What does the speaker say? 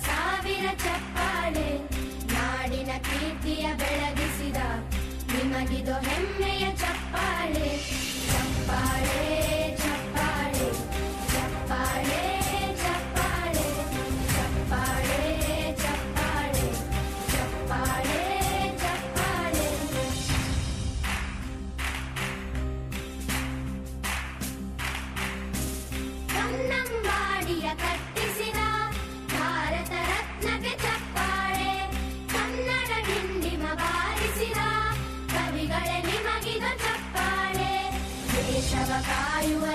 ಸಾವಿರ ಚಪ್ಪಾಳೆ, ನಾಡಿನ ಕೀರ್ತಿಯ ಬೆಳಗಿಸಿದ ನಿಮಗಿದು ಹೆಮ್ಮೆಯ ಚಪ್ಪಾಳೆ. ಚಪ್ಪಾಳೆ ಚಪ್ಪಾಳೆ ಚಪ್ಪಾಳೆ ಚಪ್ಪಾಳೆ ಚಪ್ಪಾಳೆ ಚಪ್ಪಾಳೆ ಚಪ್ಪಾಳೆ ಚಪ್ಪಾಳೆ. ಕನ್ನಂಬಾಡಿಯ ಕಟ್ಟಿಸಿದ ಭಾರತ ರತ್ನಕ್ಕೆ ಚಪ್ಪಾಳೆ, ಕನ್ನಡ ಡಿಂಡಿಮ ಬಾರಿಸಿದ ಕವಿಗಳೇ ನಿಮಗಿದು ಚಪ್ಪಾಳೆ. ದೇಶವ ಕಾಯುವ